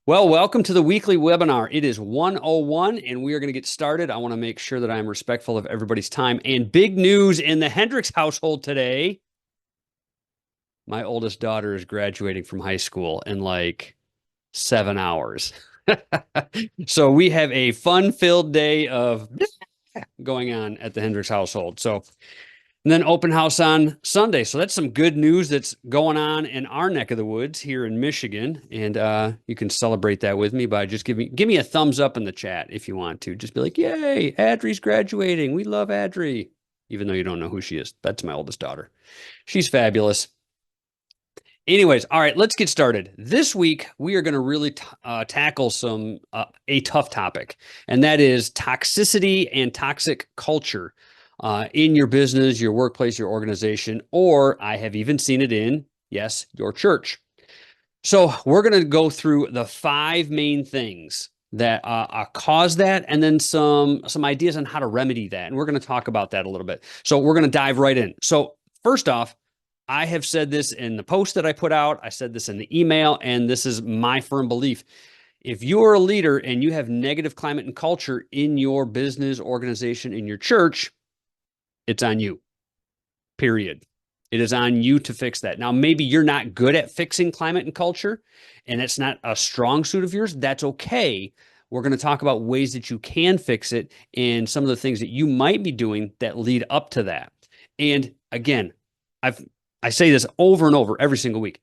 Well, welcome to the weekly webinar. It is 101 and we are going to get started. I want to make sure that I'm respectful of everybody's time. And big news in the Hendricks household today. My oldest daughter is graduating from high school in like 7 hours. So we have a fun-filled day of going on at the Hendricks household. And then open house on Sunday. So that's some good news that's going on in our neck of the woods here in Michigan. And you can celebrate that with me by just give me a thumbs up in the chat if you want to. Just be like, yay, Adri's graduating. We love Adri. Even though you don't know who she is. That's my oldest daughter. She's fabulous. Anyways, all right, let's get started. This week, we are going to really tackle a tough topic, and that is toxicity and toxic culture in your business, your workplace, your organization, or I have even seen it in, yes, your church. So we're going to go through the 5 main things that cause that, and then some ideas on how to remedy that. And we're going to talk about that a little bit. So we're going to dive right in. So first off, I have said this in the post that I put out. I said this in the email, and this is my firm belief. If you are a leader and you have negative climate and culture in your business, organization, in your church, it's on you, period. It is on you to fix that. Now, maybe you're not good at fixing climate and culture, and it's not a strong suit of yours. That's okay. We're going to talk about ways that you can fix it and some of the things that you might be doing that lead up to that. And again, I say this over and over every single week.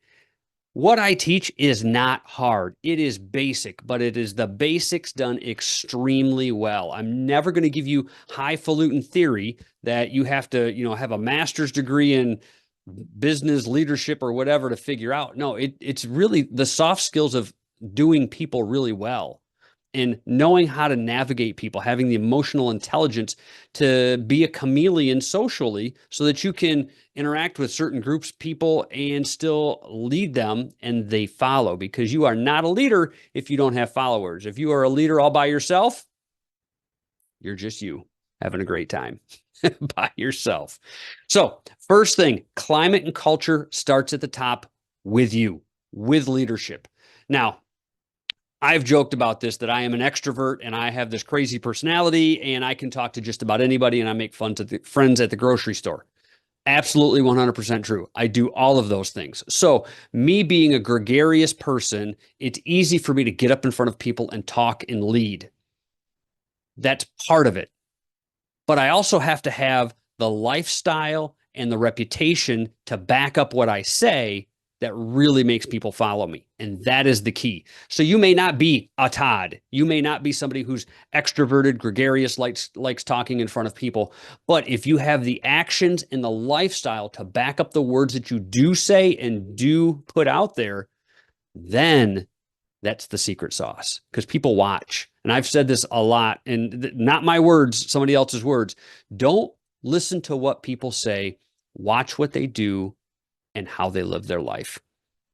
What I teach is not hard. It is basic, but it is the basics done extremely well. I'm never going to give you highfalutin theory that you have to, have a master's degree in business leadership or whatever to figure out. No, it's really the soft skills of doing people really well and knowing how to navigate people, having the emotional intelligence to be a chameleon socially so that you can interact with certain groups, people, and still lead them and they follow, because you are not a leader if you don't have followers. If you are a leader all by yourself, you're just you having a great time by yourself. So first thing, climate and culture starts at the top with you, with leadership. Now, I've joked about this, that I am an extrovert and I have this crazy personality and I can talk to just about anybody and I make fun to the friends at the grocery store. Absolutely 100% true. I do all of those things. So me being a gregarious person, it's easy for me to get up in front of people and talk and lead. That's part of it. But I also have to have the lifestyle and the reputation to back up what I say that really makes people follow me. And that is the key. So you may not be a Todd. You may not be somebody who's extroverted, gregarious, likes talking in front of people. But if you have the actions and the lifestyle to back up the words that you do say and do put out there, then that's the secret sauce, because people watch. And I've said this a lot, and not my words, somebody else's words. Don't listen to what people say. Watch what they do and how they live their life.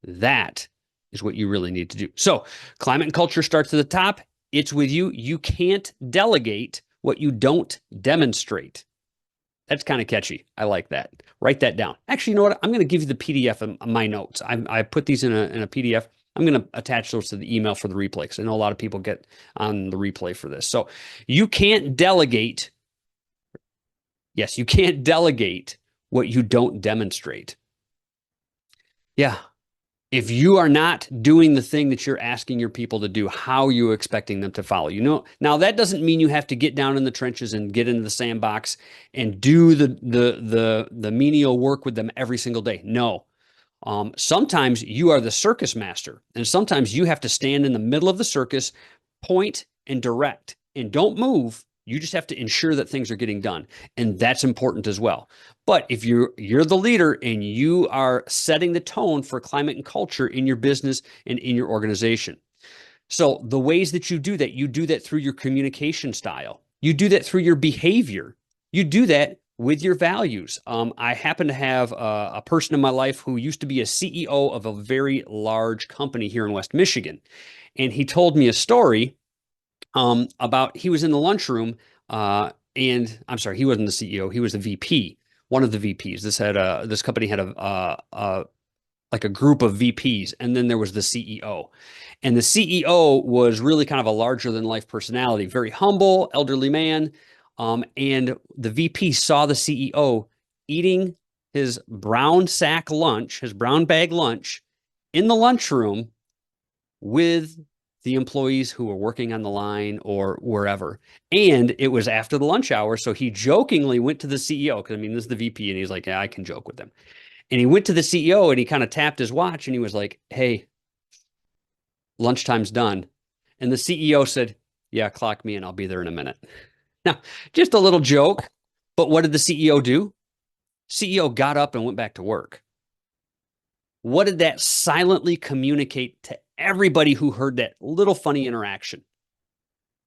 That is what you really need to do. So climate and culture starts at the top. It's with you. You can't delegate what you don't demonstrate. That's kind of catchy. I like that. Write that down. Actually, you know what? I'm going to give you the PDF of my notes. I put these in a PDF. I'm going to attach those to the email for the replay, because I know a lot of people get on the replay for this. So you can't delegate. Yes, you can't delegate what you don't demonstrate. Yeah. If you are not doing the thing that you're asking your people to do, how are you expecting them to follow? Now that doesn't mean you have to get down in the trenches and get into the sandbox and do the menial work with them every single day. No. Sometimes you are the circus master, and sometimes you have to stand in the middle of the circus, point and direct, and don't move. You just have to ensure that things are getting done. And that's important as well. But if you're the leader and you are setting the tone for climate and culture in your business and in your organization. So the ways that you do that through your communication style. You do that through your behavior. You do that with your values. I happen to have a person in my life who used to be a CEO of a very large company here in West Michigan. And he told me a story about, he was in the lunchroom, and I'm sorry, he wasn't the CEO, he was the VP, one of the VPs. This company had a like a group of VPs, and then there was the CEO. And the CEO was really kind of a larger than life personality, very humble, elderly man. And the VP saw the CEO eating his brown sack lunch, his brown bag lunch in the lunchroom with the employees who were working on the line or wherever. And it was after the lunch hour. So he jokingly went to the CEO, because I mean, this is the VP, and he's like, yeah, I can joke with them. And he went to the CEO and he kind of tapped his watch and he was like, hey, lunchtime's done. And the CEO said, yeah, clock me in. I'll be there in a minute. Now, just a little joke. But what did the CEO do? CEO got up and went back to work. What did that silently communicate to everybody who heard that little funny interaction?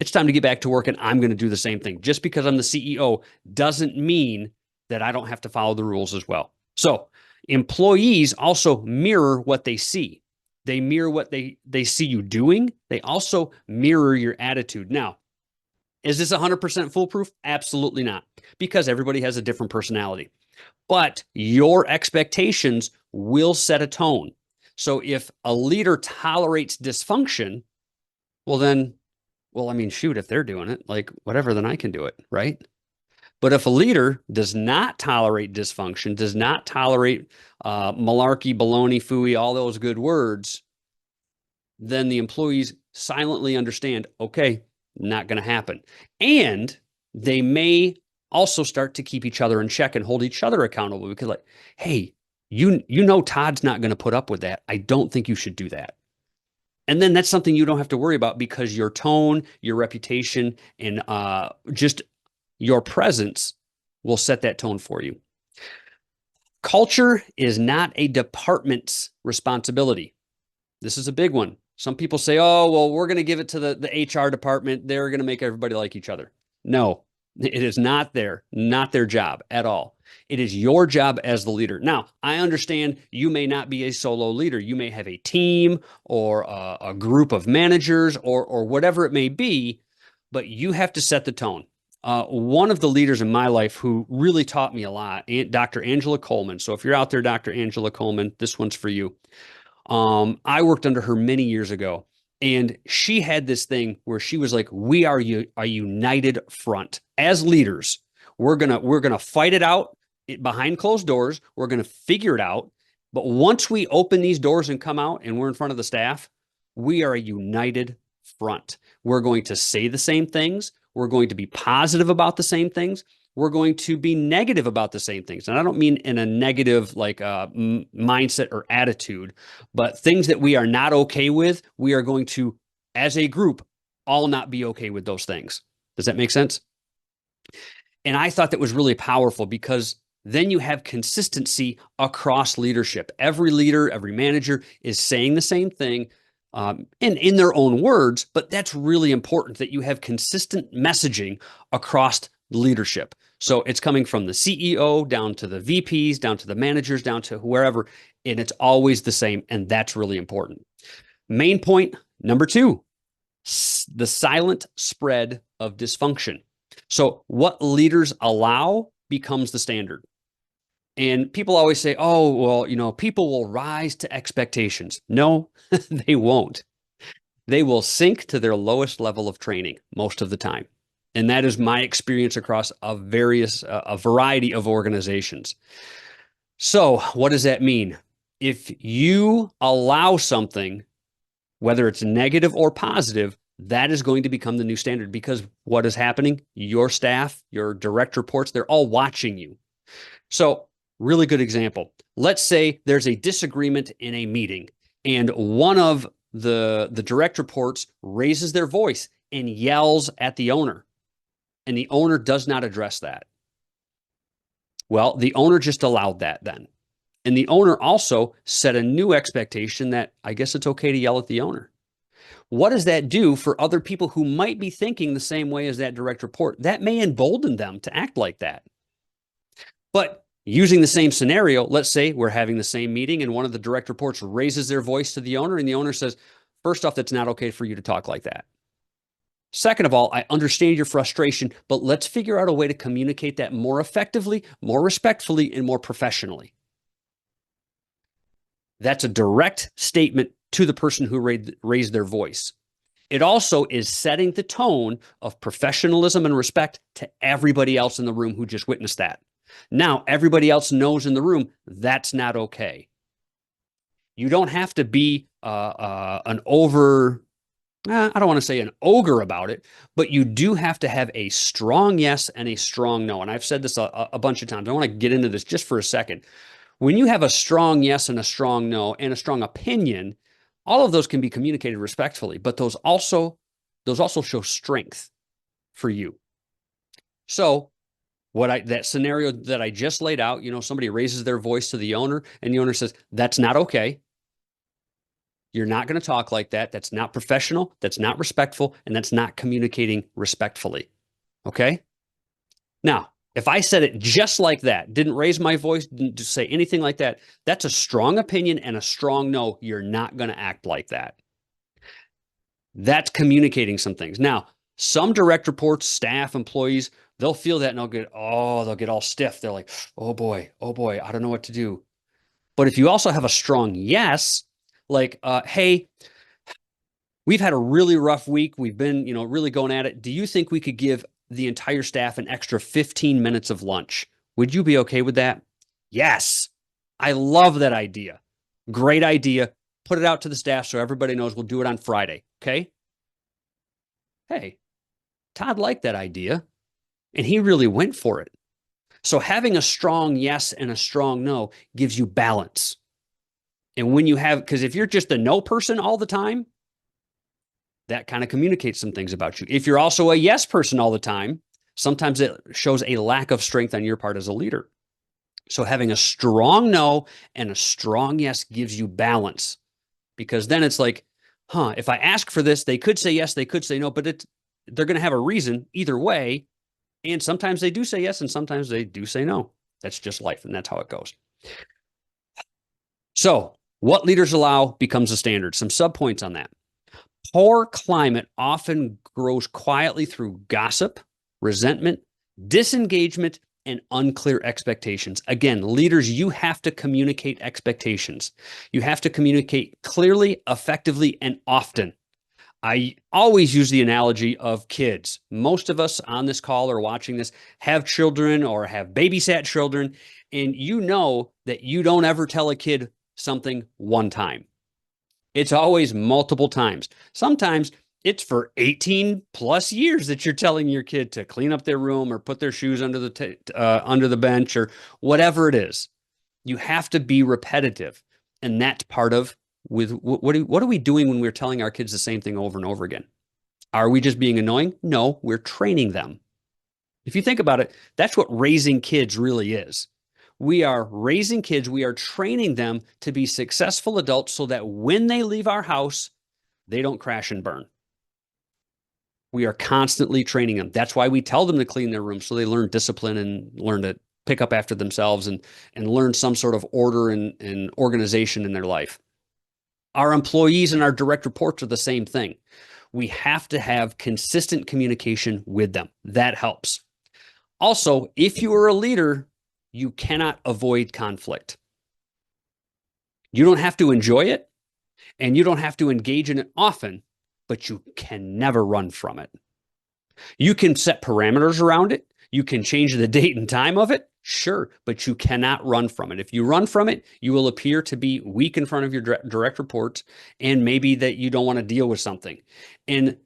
It's time to get back to work, and I'm going to do the same thing. Just because I'm the CEO doesn't mean that I don't have to follow the rules as well. So employees also mirror what they see. They mirror what they see you doing. They also mirror your attitude. Now, is this 100% foolproof? Absolutely not, because everybody has a different personality. But your expectations will set a tone. So if a leader tolerates dysfunction, well, I mean, shoot, if they're doing it, like whatever, then I can do it, right? But if a leader does not tolerate dysfunction, does not tolerate malarkey, baloney, phooey, all those good words, then the employees silently understand, okay, not going to happen. And they may also start to keep each other in check and hold each other accountable, because like, hey, you know Todd's not going to put up with that. I don't think you should do that. And then that's something you don't have to worry about, because your tone, your reputation, and just your presence will set that tone for you. Culture is not a department's responsibility. This is a big one. Some people say, oh, well, we're going to give it to the HR department. They're going to make everybody like each other. No, it is not their job at all. It is your job as the leader. Now, I understand you may not be a solo leader. You may have a team or a group of managers or whatever it may be, but you have to set the tone. One of the leaders in my life who really taught me a lot, Dr. Angela Coleman. So if you're out there, Dr. Angela Coleman, this one's for you. I worked under her many years ago, and she had this thing where she was like, we are a united front. As leaders, we're gonna fight it out behind closed doors. We're gonna figure it out. But once we open these doors and come out and we're in front of the staff, we are a united front. We're going to say the same things. We're going to be positive about the same things. We're going to be negative about the same things. And I don't mean in a negative like mindset or attitude, but things that we are not okay with, we are going to, as a group, all not be okay with those things. Does that make sense? And I thought that was really powerful, because then you have consistency across leadership. Every leader, every manager is saying the same thing, and in their own words, but that's really important, that you have consistent messaging across leadership. So it's coming from the CEO down to the VPs, down to the managers, down to wherever, and it's always the same. And that's really important. Main point number 2, the silent spread of dysfunction. So what leaders allow becomes the standard. And people always say, oh, well, people will rise to expectations. No, they won't. They will sink to their lowest level of training most of the time. And that is my experience across a variety of organizations. So what does that mean? If you allow something, whether it's negative or positive, that is going to become the new standard, because what is happening? Your staff, your direct reports, they're all watching you. So really good example. Let's say there's a disagreement in a meeting, and one of the direct reports raises their voice and yells at the owner, and the owner does not address that. Well, the owner just allowed that then. And the owner also set a new expectation that I guess it's okay to yell at the owner. What does that do for other people who might be thinking the same way as that direct report? That may embolden them to act like that. But using the same scenario, let's say we're having the same meeting and one of the direct reports raises their voice to the owner, and the owner says, first off, that's not okay for you to talk like that. Second of all, I understand your frustration, but let's figure out a way to communicate that more effectively, more respectfully, and more professionally. That's a direct statement to the person who raised their voice. It also is setting the tone of professionalism and respect to everybody else in the room who just witnessed that. Now, everybody else knows in the room that's not okay. You don't have to be an over, I don't want to say an ogre about it, but you do have to have a strong yes and a strong no. And I've said this a bunch of times. I want to get into this just for a second. When you have a strong yes and a strong no and a strong opinion, all of those can be communicated respectfully, but those also show strength for you. So that scenario that I just laid out, somebody raises their voice to the owner and the owner says, that's not okay. You're not going to talk like that. That's not professional. That's not respectful. And that's not communicating respectfully. Okay. Now, if I said it just like that, didn't raise my voice, didn't say anything like that, that's a strong opinion and a strong no. You're not going to act like that. That's communicating some things. Now, some direct reports, staff, employees, they'll feel that and they'll get all stiff. They're like, oh boy, I don't know what to do. But if you also have a strong yes, like, hey, we've had a really rough week. We've been, really going at it. Do you think we could give the entire staff an extra 15 minutes of lunch? Would you be okay with that? Yes. I love that idea. Great idea. Put it out to the staff so everybody knows we'll do it on Friday. Okay. Hey, Todd liked that idea and he really went for it. So having a strong yes and a strong no gives you balance. And when you have, because if you're just a no person all the time, that kind of communicates some things about you. If you're also a yes person all the time, sometimes it shows a lack of strength on your part as a leader. So having a strong no and a strong yes gives you balance, because then it's like, if I ask for this, they could say yes, they could say no, but they're going to have a reason either way. And sometimes they do say yes, and sometimes they do say no. That's just life, and that's how it goes. So what leaders allow becomes a standard. Some subpoints on that. Poor climate often grows quietly through gossip, resentment, disengagement, and unclear expectations. Again, leaders, you have to communicate expectations. You have to communicate clearly, effectively, and often. I always use the analogy of kids. Most of us on this call or watching this have children or have babysat children, and you know that you don't ever tell a kid something one time. It's always multiple times. Sometimes it's for 18 plus years that you're telling your kid to clean up their room or put their shoes under the bench or whatever it is. You have to be repetitive, and that's part of what are we doing when we're telling our kids the same thing over and over again? Are we just being annoying? No, we're training them. If you think about it, that's what raising kids really is. We are raising kids. We are training them to be successful adults so that when they leave our house, they don't crash and burn. We are constantly training them. That's why we tell them to clean their room, so they learn discipline and learn to pick up after themselves and learn some sort of order and organization in their life. Our employees and our direct reports are the same thing. We have to have consistent communication with them. That helps. Also, if you are a leader, you cannot avoid conflict. You don't have to enjoy it, and you don't have to engage in it often, but you can never run from it. You can set parameters around it. You can change the date and time of it, sure, but you cannot run from it. If you run from it, you will appear to be weak in front of your direct reports, and maybe that you don't want to deal with something. And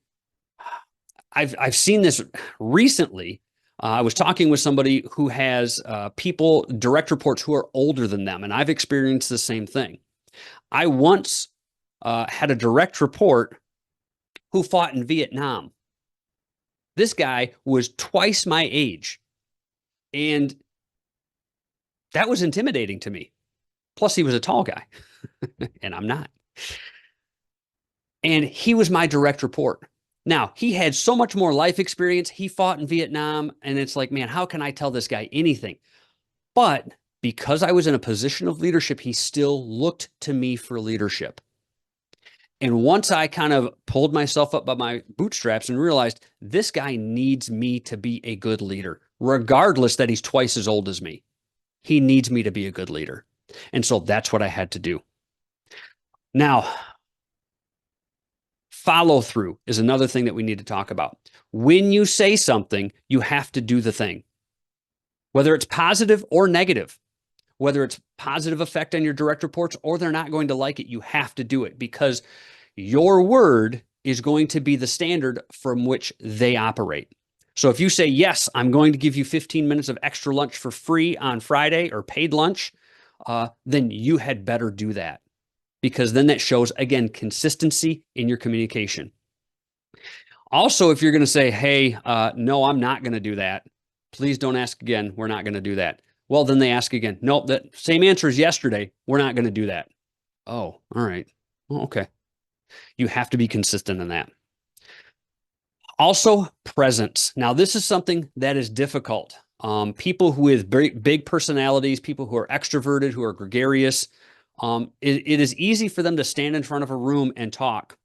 I've seen this recently. I was talking with somebody who has people, direct reports, who are older than them, and I've experienced the same thing. I once had a direct report who fought in Vietnam. This guy was twice my age, and that was intimidating to me. Plus, he was a tall guy, and I'm not. And he was my direct report. Now, he had so much more life experience. He fought in Vietnam, and it's like, man, how can I tell this guy anything? But because I was in a position of leadership, he still looked to me for leadership. And once I kind of pulled myself up by my bootstraps and realized this guy needs me to be a good leader, regardless that he's twice as old as me. He needs me to be a good leader. And so that's what I had to do. Now, follow through is another thing that we need to talk about. When you say something, you have to do the thing, whether it's positive or negative, whether it's positive effect on your direct reports or they're not going to like it. You have to do it because your word is going to be the standard from which they operate. So if you say, yes, I'm going to give you 15 minutes of extra lunch for free on Friday or paid lunch, then you had better do that, because then that shows, again, consistency in your communication. Also, if you're going to say, hey, no, I'm not going to do that, please don't ask again. We're not going to do that. Well, then they ask again. Nope, that same answer as yesterday. We're not going to do that. Oh, all right. Well, okay. You have to be consistent in that. Also, presence. Now, this is something that is difficult. People who with very big personalities, people who are extroverted, who are gregarious, it is easy for them to stand in front of a room and talk.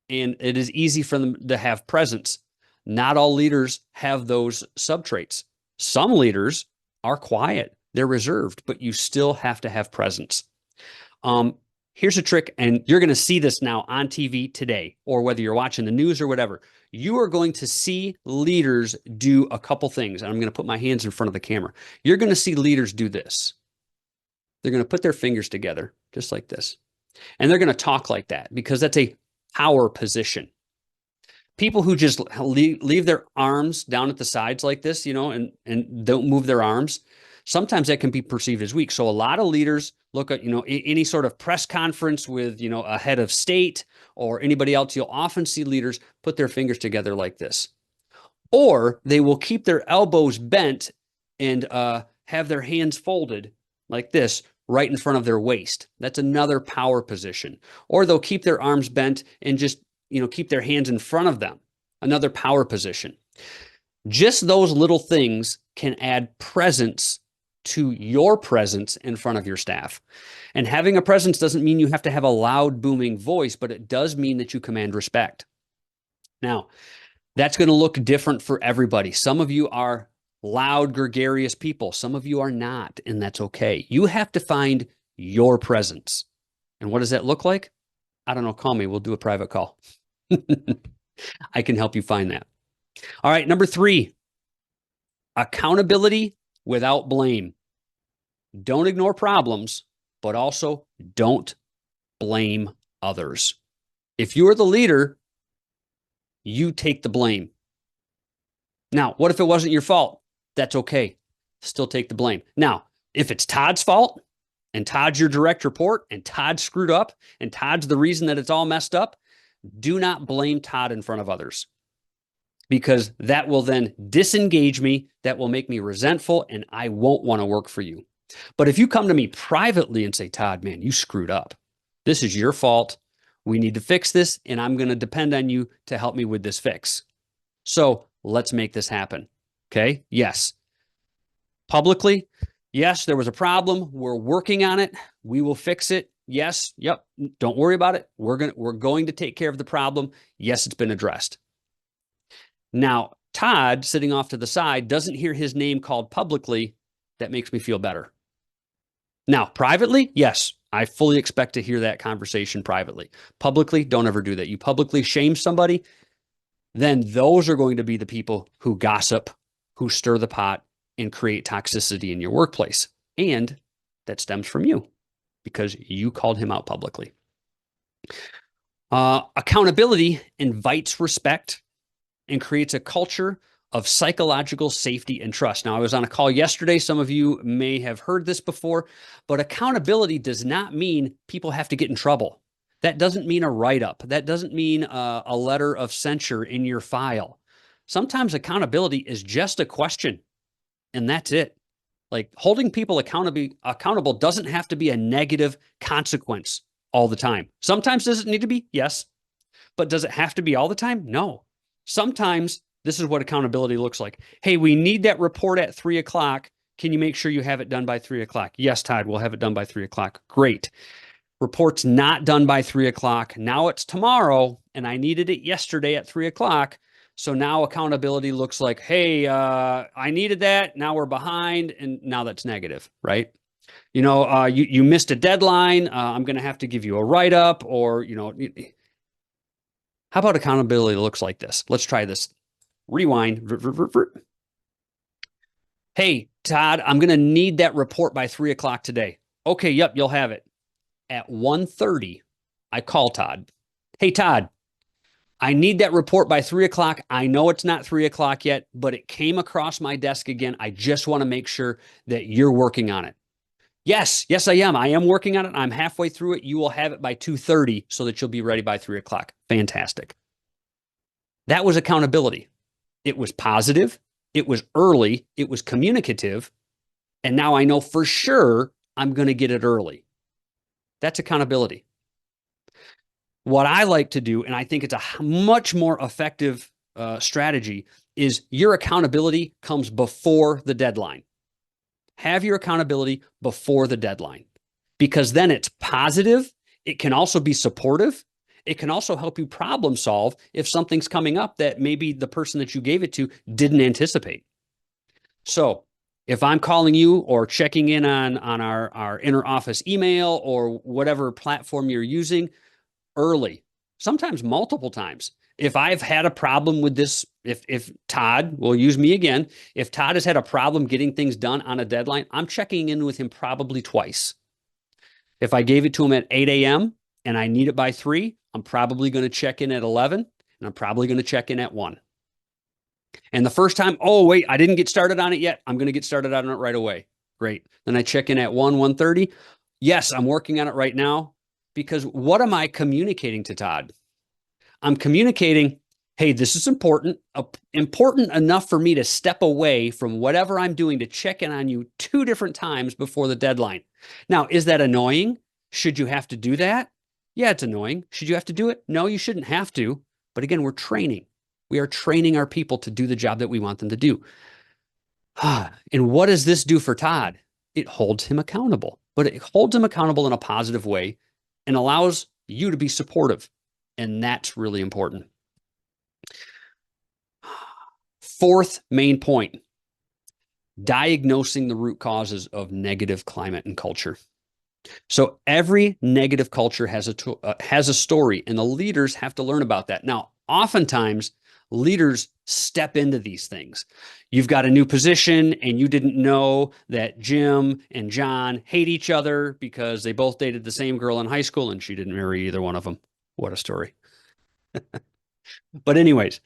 And it is easy for them to have presence. Not all leaders have those subtraits. Some leaders are quiet, they're reserved, but you still have to have presence. Here's a trick, and you're going to see this now on TV today, or whether you're watching the news or whatever. You are going to see leaders do a couple things, and I'm going to put my hands in front of the camera. You're going to see leaders do this. They're going to put their fingers together, just like this, and they're going to talk like that because that's a power position. People who just leave their arms down at the sides like this, and don't move their arms, sometimes that can be perceived as weak. So a lot of leaders look at, any sort of press conference with, a head of state or anybody else, you'll often see leaders put their fingers together like this. Or they will keep their elbows bent and have their hands folded like this right in front of their waist. That's another power position. Or they'll keep their arms bent and just, keep their hands in front of them. Another power position. Just those little things can add presence to your presence in front of your staff. And having a presence doesn't mean you have to have a loud, booming voice, but it does mean that you command respect. Now, that's going to look different for everybody. Some of you are loud, gregarious people. Some of you are not, and that's okay. You have to find your presence. And what does that look like? I don't know. Call me. We'll do a private call. I can help you find that. All right. Number 3, accountability without blame. Don't ignore problems, but also don't blame others. If you are the leader, you take the blame. Now, what if it wasn't your fault? That's okay. Still take the blame. Now, if it's Todd's fault and Todd's your direct report and Todd screwed up and Todd's the reason that it's all messed up, do not blame Todd in front of others, because that will then disengage me. That will make me resentful and I won't want to work for you. But if you come to me privately and say, Todd, man, you screwed up. This is your fault. We need to fix this, and I'm going to depend on you to help me with this fix. So let's make this happen. Okay? Yes. Publicly, yes, there was a problem. We're working on it. We will fix it. Yes. Yep. Don't worry about it. We're going to take care of the problem. Yes, it's been addressed. Now, Todd, sitting off to the side, doesn't hear his name called publicly. That makes me feel better. Now, privately, yes, I fully expect to hear that conversation privately. Publicly, don't ever do that. You publicly shame somebody, then those are going to be the people who gossip, who stir the pot, and create toxicity in your workplace. And that stems from you because you called him out publicly. Accountability invites respect and creates a culture of psychological safety and trust. Now, I was on a call yesterday. Some of you may have heard this before, but accountability does not mean people have to get in trouble. That doesn't mean a write-up. That doesn't mean a letter of censure in your file. Sometimes accountability is just a question, and that's it. Like holding people accountable doesn't have to be a negative consequence all the time. Sometimes does it need to be? Yes. But does it have to be all the time? No. Sometimes this is what accountability looks like. Hey, we need that report at 3 o'clock. Can you make sure you have it done by 3 o'clock? Yes, Todd, we'll have it done by 3 o'clock. Great. Report's not done by 3 o'clock. Now it's tomorrow, and I needed it yesterday at 3 o'clock. So now accountability looks like, hey, I needed that. Now we're behind, and now that's negative, right? You missed a deadline. I'm going to have to give you a write up, or how about accountability looks like this? Let's try this. Rewind. Hey, Todd, I'm going to need that report by 3 o'clock today. Okay, yep, you'll have it. At 1:30, I call Todd. Hey, Todd, I need that report by 3 o'clock. I know it's not 3 o'clock yet, but it came across my desk again. I just want to make sure that you're working on it. Yes, yes, I am. I am working on it. I'm halfway through it. You will have it by 2:30 so that you'll be ready by 3 o'clock. Fantastic. That was accountability. It was positive. It was early. It was communicative. And now I know for sure I'm going to get it early. That's accountability. What I like to do, and I think it's a much more effective strategy, is your accountability comes before the deadline. Have your accountability before the deadline, because then it's positive. It can also be supportive. It can also help you problem solve if something's coming up that maybe the person that you gave it to didn't anticipate. So if I'm calling you or checking in on our inner office email or whatever platform you're using early, sometimes multiple times. If I've had a problem with this, if Todd, will use me again, if Todd has had a problem getting things done on a deadline, I'm checking in with him probably twice. If I gave it to him at 8 a.m. and I need it by 3, I'm probably going to check in at 11, and I'm probably going to check in at 1. And the first time, oh, wait, I didn't get started on it yet. I'm going to get started on it right away. Great. Then I check in at 1:30. Yes, I'm working on it right now. Because what am I communicating to Todd? I'm communicating, hey, this is important enough for me to step away from whatever I'm doing to check in on you 2 different times before the deadline. Now, is that annoying? Should you have to do that? Yeah, it's annoying. Should you have to do it? No, you shouldn't have to. But again, we're training. We are training our people to do the job that we want them to do. And what does this do for Todd? It holds him accountable, but it holds him accountable in a positive way and allows you to be supportive. And that's really important. 4th main point, diagnosing the root causes of negative climate and culture. So every negative culture has a story, and the leaders have to learn about that. Now, oftentimes, leaders step into these things. You've got a new position and you didn't know that Jim and John hate each other because they both dated the same girl in high school and she didn't marry either one of them. What a story. But anyways,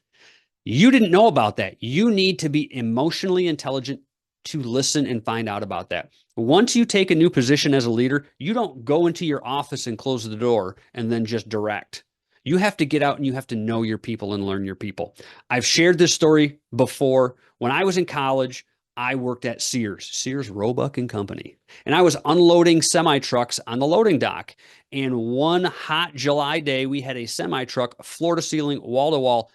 you didn't know about that. You need to be emotionally intelligent to listen and find out about that. Once you take a new position as a leader, you don't go into your office and close the door and then just direct. You have to get out and you have to know your people and learn your people. I've shared this story before. When I was in college, I worked at Sears Roebuck and Company, and I was unloading semi trucks on the loading dock. And one hot July day, we had a semi truck, floor to ceiling, wall to wall,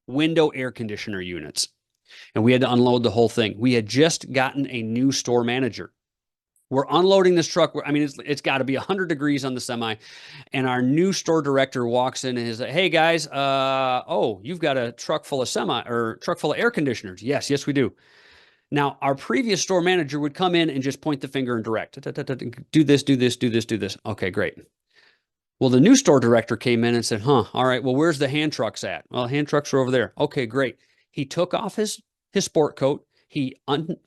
window air conditioner units. And we had to unload the whole thing. We had just gotten a new store manager. We're unloading this truck. I mean, it's got to be 100 degrees on the semi. And our new store director walks in and is like, hey, guys, you've got a truck full of truck full of air conditioners. Yes, we do. Now, our previous store manager would come in and just point the finger and direct. Do this, do this, do this, do this. Okay, great. Well, the new store director came in and said, all right, well, where's the hand trucks at? Well, hand trucks are over there. Okay, great. He took off his sport coat. He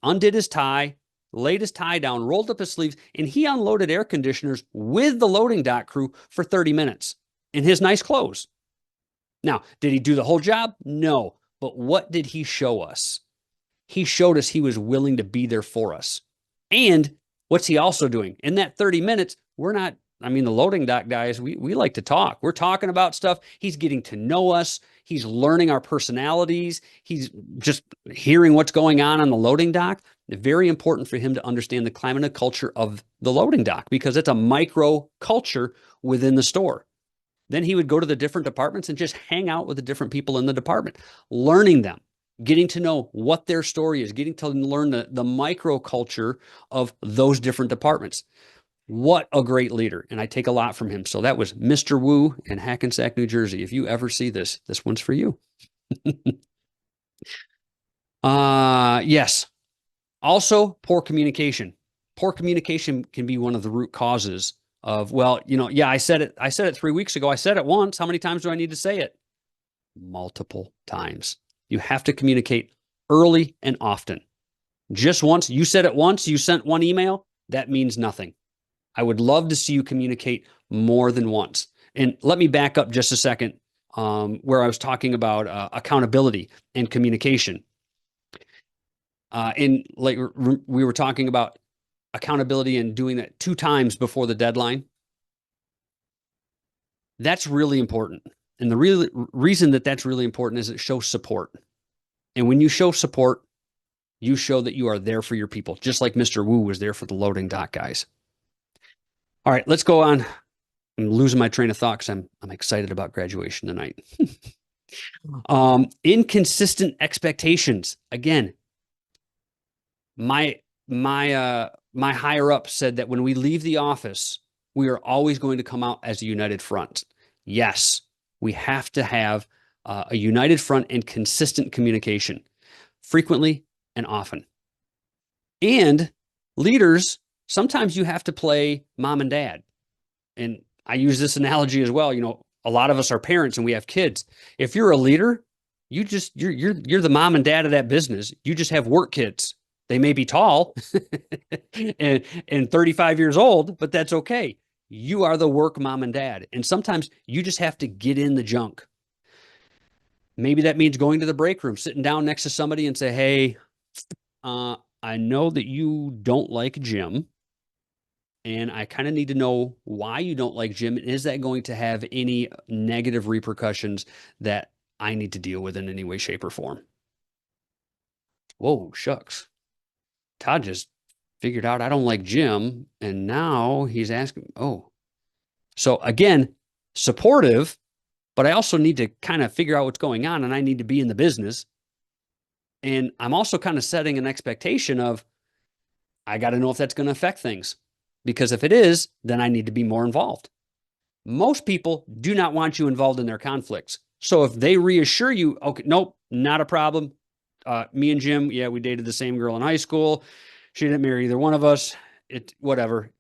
undid his tie, laid his tie down, rolled up his sleeves, and he unloaded air conditioners with the loading dock crew for 30 minutes in his nice clothes. Now, did he do the whole job? No. But what did he show us? He showed us he was willing to be there for us. And what's he also doing? In that 30 minutes, the loading dock guys, we like to talk. We're talking about stuff. He's getting to know us. He's learning our personalities. He's just hearing what's going on the loading dock. Very important for him to understand the climate and culture of the loading dock because it's a micro culture within the store. Then he would go to the different departments and just hang out with the different people in the department, learning them, getting to know what their story is, getting to learn the micro culture of those different departments. What a great leader. And I take a lot from him. So that was Mr. Wu in Hackensack, New Jersey. If you ever see this one's for you. Yes. Also, poor communication. poor communication can be one of the root causes of, well, yeah, I said it 3 weeks ago. I said it once. How many times do I need to say it? Multiple times. You have to communicate early and often. Just once, you said it once, you sent one email, that means nothing. I would love to see you communicate more than once. And let me back up just a second, where I was talking about accountability and communication. We were talking about accountability and doing that 2 times before the deadline. That's really important. And the real reason that that's really important is it shows support. And when you show support, you show that you are there for your people, just like Mr. Wu was there for the loading dock guys. All right, let's go on. I'm losing my train of thought because I'm excited about graduation tonight. Inconsistent expectations. Again, my higher up said that when we leave the office, we are always going to come out as a united front. Yes, we have to have a united front and consistent communication frequently and often. And leaders, sometimes you have to play mom and dad. And I use this analogy as well. A lot of us are parents and we have kids. If you're a leader, you're the mom and dad of that business. You just have work kids. They may be tall and 35 years old, but that's okay. You are the work mom and dad. And sometimes you just have to get in the junk. Maybe that means going to the break room, sitting down next to somebody and say, hey, I know that you don't like Jim, and I kind of need to know why you don't like Jim. Is that going to have any negative repercussions that I need to deal with in any way, shape, or form? Whoa, shucks. Todd just figured out I don't like Jim, and now he's asking, oh. So again, supportive, but I also need to kind of figure out what's going on, and I need to be in the business. And I'm also kind of setting an expectation of, I got to know if that's going to affect things, because if it is, then I need to be more involved. Most people do not want you involved in their conflicts. So if they reassure you, okay, nope, not a problem. Me and Jim, yeah, we dated the same girl in high school. She didn't marry either one of us. Whatever.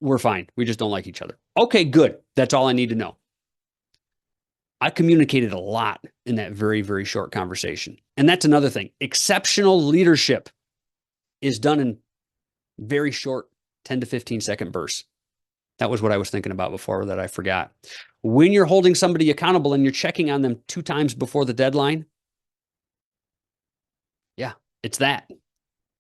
We're fine. We just don't like each other. Okay, good. That's all I need to know. I communicated a lot in that very, very short conversation. And that's another thing. Exceptional leadership is done in very short 10 to 15 second bursts. That was what I was thinking about before that I forgot. When you're holding somebody accountable and you're checking on them 2 times before the deadline, yeah, it's that.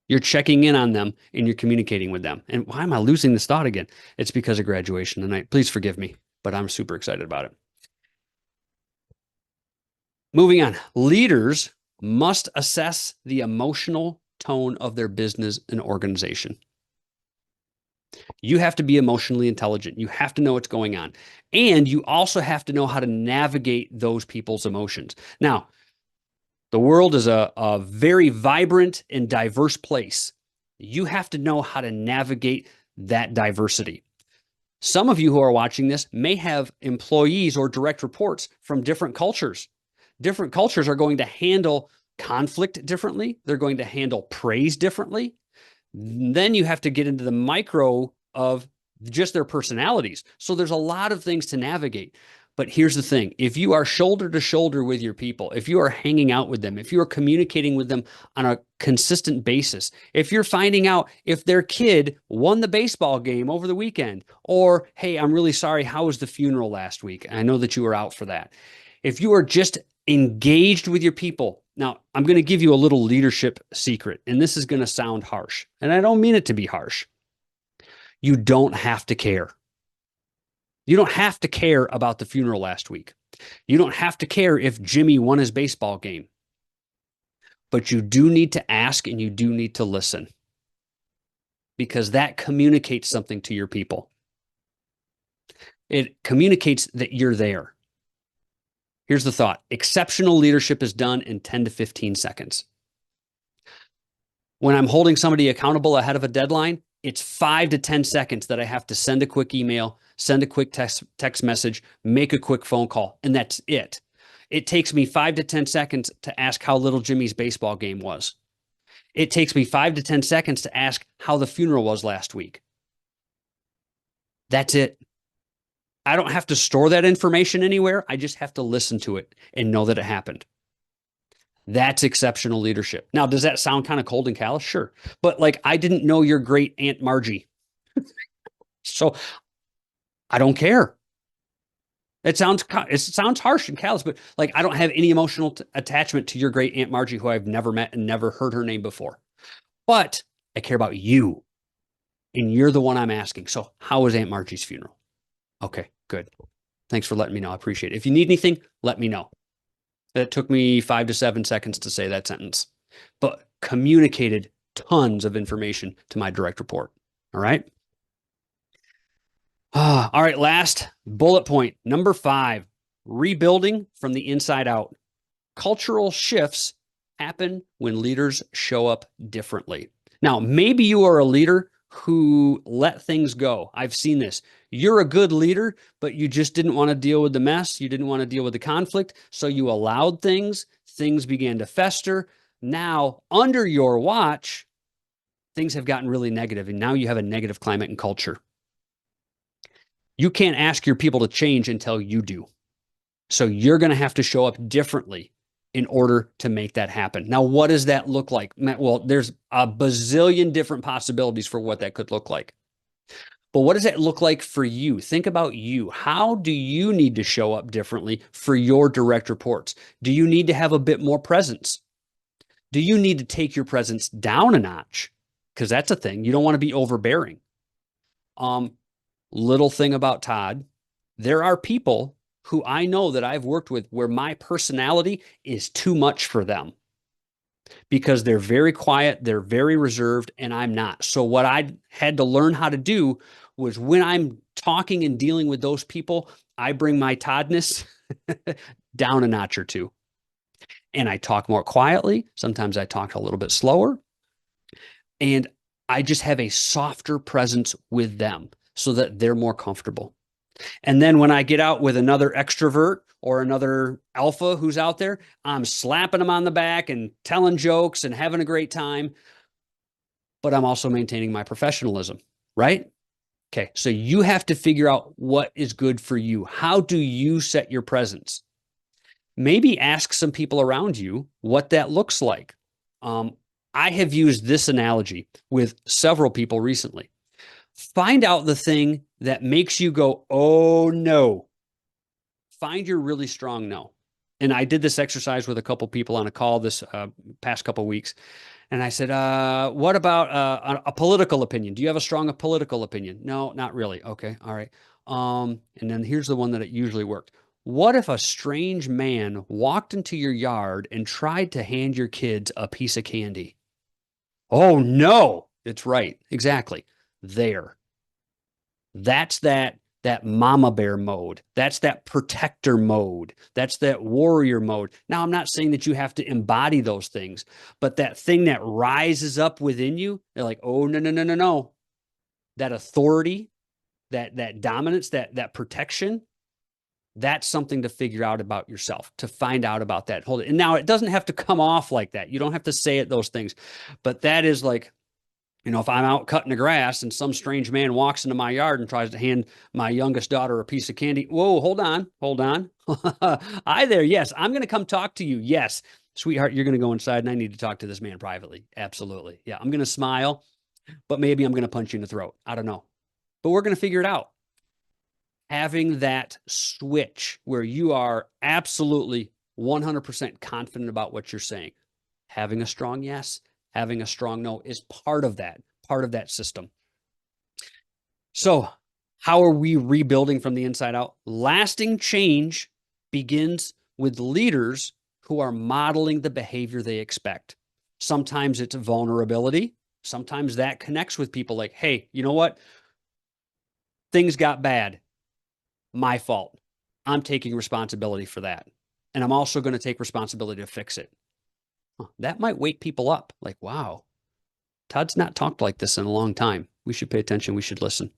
You're checking in on them and you're communicating with them. And why am I losing this thought again? It's because of graduation tonight. Please forgive me, but I'm super excited about it. Moving on, leaders must assess the emotional tone of their business and organization. You have to be emotionally intelligent. You have to know what's going on. And you also have to know how to navigate those people's emotions. Now, the world is a very vibrant and diverse place. You have to know how to navigate that diversity. Some of you who are watching this may have employees or direct reports from different cultures. Different cultures are going to handle conflict differently. They're going to handle praise differently. Then you have to get into the micro of just their personalities. So there's a lot of things to navigate. But here's the thing. If you are shoulder to shoulder with your people, if you are hanging out with them, if you are communicating with them on a consistent basis, if you're finding out if their kid won the baseball game over the weekend, or, hey, I'm really sorry, how was the funeral last week? I know that you were out for that. If you are just engaged with your people. Now, I'm going to give you a little leadership secret, and this is going to sound harsh, and I don't mean it to be harsh. You don't have to care. You don't have to care about the funeral last week. You don't have to care if Jimmy won his baseball game. But you do need to ask and you do need to listen, because that communicates something to your people. It communicates that you're there. Here's the thought. Exceptional leadership is done in 10 to 15 seconds. When I'm holding somebody accountable ahead of a deadline, it's 5 to 10 seconds that I have to send a quick email, send a quick text message, make a quick phone call, and that's it. It takes me 5 to 10 seconds to ask how little Jimmy's baseball game was. It takes me 5 to 10 seconds to ask how the funeral was last week. That's it. I don't have to store that information anywhere. I just have to listen to it and know that it happened. That's exceptional leadership. Now, does that sound kind of cold and callous? Sure. But like, I didn't know your great Aunt Margie. So I don't care. It sounds harsh and callous, but like, I don't have any emotional attachment to your great Aunt Margie, who I've never met and never heard her name before. But I care about you, and you're the one I'm asking. So how was Aunt Margie's funeral? Okay, good. Thanks for letting me know. I appreciate it. If you need anything, let me know. That took me 5 to 7 seconds to say that sentence, but communicated tons of information to my direct report. All right. All right. Last bullet point, number 5, rebuilding from the inside out. Cultural shifts happen when leaders show up differently. Now, maybe you are a leader who let things go. I've seen this. You're a good leader, but you just didn't want to deal with the mess. You didn't want to deal with the conflict. So you allowed things began to fester. Now, under your watch, things have gotten really negative, and now you have a negative climate and culture. You can't ask your people to change until you do. So you're going to have to show up differently in order to make that happen. Now, what does that look like? Well, there's a bazillion different possibilities for what that could look like. But what does that look like for you? Think about you. How do you need to show up differently for your direct reports? Do you need to have a bit more presence? Do you need to take your presence down a notch? Because that's a thing. You don't want to be overbearing. Little thing about Todd, there are people who I know that I've worked with where my personality is too much for them because they're very quiet, they're very reserved, and I'm not. So what I had to learn how to do was, when I'm talking and dealing with those people, I bring my Toddness down a notch or two. And I talk more quietly. Sometimes I talk a little bit slower. And I just have a softer presence with them so that they're more comfortable. And then when I get out with another extrovert or another alpha who's out there, I'm slapping them on the back and telling jokes and having a great time. But I'm also maintaining my professionalism, right? Okay, so you have to figure out what is good for you. How do you set your presence? Maybe ask some people around you what that looks like. I have used this analogy with several people recently. Find out the thing that makes you go, oh no. Find your really strong no. And I did this exercise with a couple people on a call this past couple weeks. And I said, what about a political opinion? Do you have a strong political opinion? No, not really. Okay. All right. And then here's the one that it usually worked. What if a strange man walked into your yard and tried to hand your kids a piece of candy? Oh no, it's right. Exactly. There. That's that mama bear mode. That's that protector mode. That's that warrior mode. Now, I'm not saying that you have to embody those things, but that thing that rises up within you, they're like, oh, no, no, no, no, no. That authority, that dominance, that protection, that's something to figure out about yourself, to find out about that. Hold it. And now it doesn't have to come off like that. You don't have to say it, those things, but that is like, you know, if I'm out cutting the grass and some strange man walks into my yard and tries to hand my youngest daughter a piece of candy. Whoa, hold on. Hi there. Yes, I'm going to come talk to you. Yes, sweetheart, you're going to go inside and I need to talk to this man privately. Absolutely. Yeah, I'm going to smile, but maybe I'm going to punch you in the throat. I don't know, but we're going to figure it out. Having that switch where you are absolutely 100% confident about what you're saying. Having a strong yes, having a strong no is part of that system. So how are we rebuilding from the inside out? Lasting change begins with leaders who are modeling the behavior they expect. Sometimes it's vulnerability. Sometimes that connects with people like, hey, you know what? Things got bad. My fault. I'm taking responsibility for that. And I'm also going to take responsibility to fix it. That might wake people up. Like, wow, Todd's not talked like this in a long time. We should pay attention. We should listen.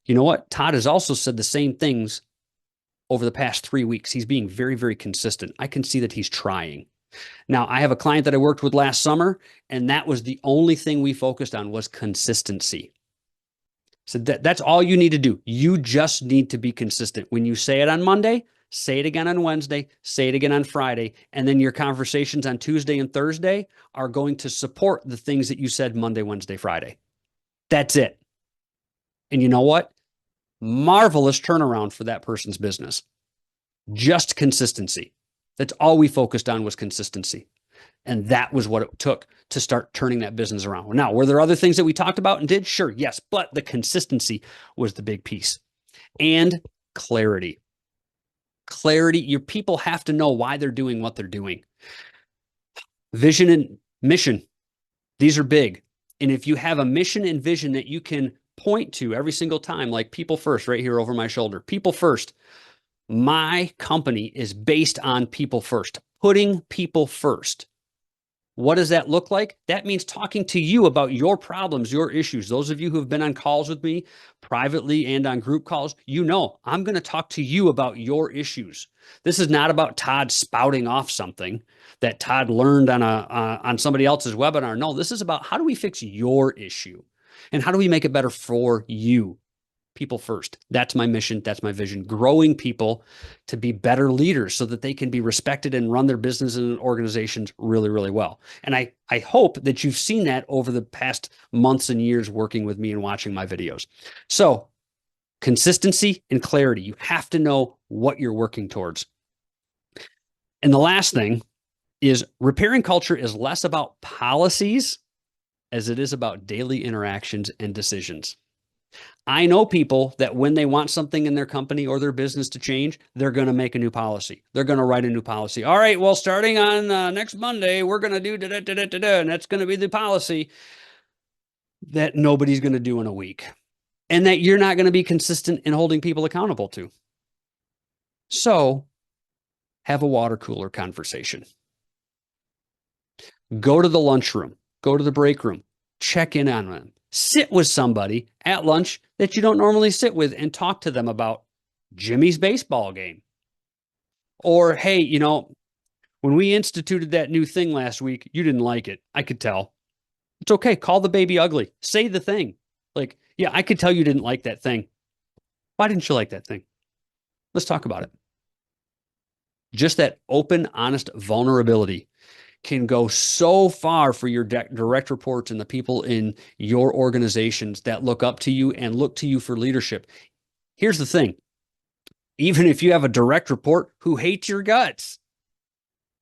You know what? Todd has also said the same things over the past 3 weeks. He's being very, very consistent. I can see that he's trying. Now, I have a client that I worked with last summer, and that was the only thing we focused on was consistency. So that's all you need to do. You just need to be consistent. When you say it on Monday, say it again on Wednesday, say it again on Friday, and then your conversations on Tuesday and Thursday are going to support the things that you said Monday, Wednesday, Friday. That's it. And you know what? Marvelous turnaround for that person's business. Just consistency. That's all we focused on was consistency. And that was what it took to start turning that business around. Now, were there other things that we talked about and did? Sure, yes. But the consistency was the big piece. And clarity. Clarity. Your people have to know why they're doing what they're doing. Vision and mission. These are big. And if you have a mission and vision that you can point to every single time, like people first, right here over my shoulder, people first. My company is based on people first, putting people first. What does that look like? That means talking to you about your problems, your issues. Those of you who have been on calls with me privately and on group calls, you know, I'm going to talk to you about your issues. This is not about Todd spouting off something that Todd learned on somebody else's webinar. No, this is about how do we fix your issue and how do we make it better for you? People first. That's my mission. That's my vision. Growing people to be better leaders so that they can be respected and run their business and organizations really, really well. And I hope that you've seen that over the past months and years working with me and watching my videos. So consistency and clarity. You have to know what you're working towards. And the last thing is repairing culture is less about policies as it is about daily interactions and decisions. I know people that when they want something in their company or their business to change, they're going to make a new policy. They're going to write a new policy. All right, well, starting on next Monday, we're going to do da-da-da-da-da-da, and that's going to be the policy that nobody's going to do in a week and that you're not going to be consistent in holding people accountable to. So have a water cooler conversation. Go to the lunchroom. Go to the break room. Check in on them. Sit with somebody at lunch that you don't normally sit with and talk to them about Jimmy's baseball game. Or, hey, you know, when we instituted that new thing last week, you didn't like it. I could tell. It's okay. Call the baby ugly. Say the thing. Like, yeah, I could tell you didn't like that thing. Why didn't you like that thing? Let's talk about it. Just that open, honest vulnerability can go so far for your direct reports and the people in your organizations that look up to you and look to you for leadership. Here's the thing. Even if you have a direct report who hates your guts,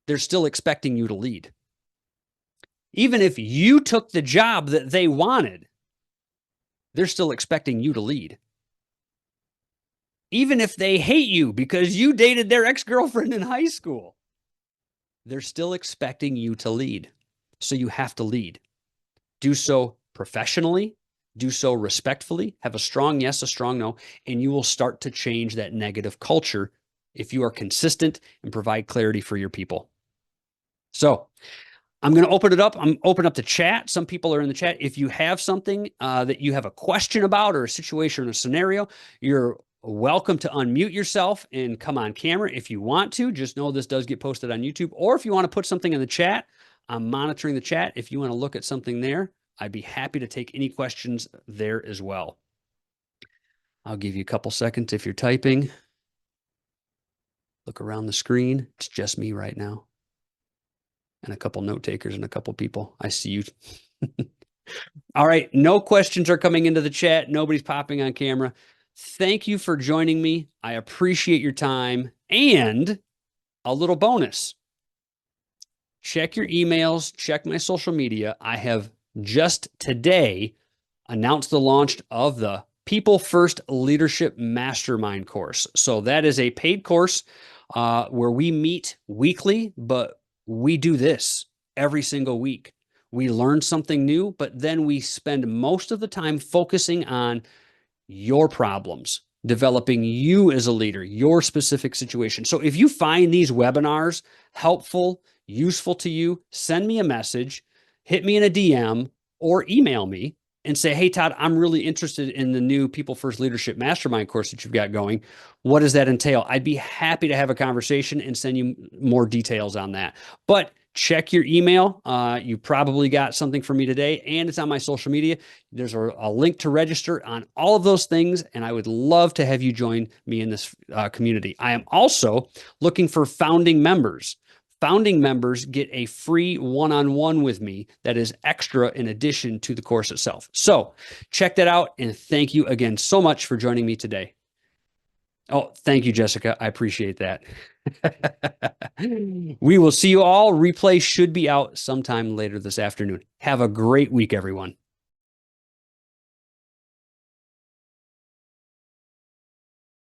they're still expecting you to lead. Even if you took the job that they wanted, they're still expecting you to lead. Even if they hate you because you dated their ex-girlfriend in high school, they're still expecting you to lead. So you have to lead. Do so professionally, do so respectfully, have a strong yes, a strong no, and you will start to change that negative culture if you are consistent and provide clarity for your people. So I'm going to open it up. I'm open up the chat. Some people are in the chat. If you have something that you have a question about or a situation or a scenario, you're welcome to unmute yourself and come on camera if you want to. Just know this does get posted on YouTube. Or if you want to put something in the chat, I'm monitoring the chat. If you want to look at something there, I'd be happy to take any questions there as well. I'll give you a couple seconds if you're typing. Look around the screen. It's just me right now. And a couple note takers and a couple people. I see you. All right. No questions are coming into the chat. Nobody's popping on camera. Thank you for joining me. I appreciate your time. And a little bonus. Check your emails. Check my social media. I have just today announced the launch of the People First Leadership Mastermind course. So that is a paid course where we meet weekly, but we do this every single week. We learn something new, but then we spend most of the time focusing on your problems, developing you as a leader, your specific situation. So if you find these webinars helpful, useful to you, send me a message, hit me in a DM, or email me and say, hey, Todd, I'm really interested in the new People First Leadership Mastermind course that you've got going. What does that entail? I'd be happy to have a conversation and send you more details on that. But check your email. You probably got something from me today, and it's on my social media. There's a link to register on all of those things, and I would love to have you join me in this community. I am also looking for founding members. Founding members get a free one-on-one with me that is extra in addition to the course itself. So check that out, and thank you again so much for joining me today. Oh, thank you, Jessica. I appreciate that. We will see you all. Replay should be out sometime later this afternoon. Have a great week, everyone.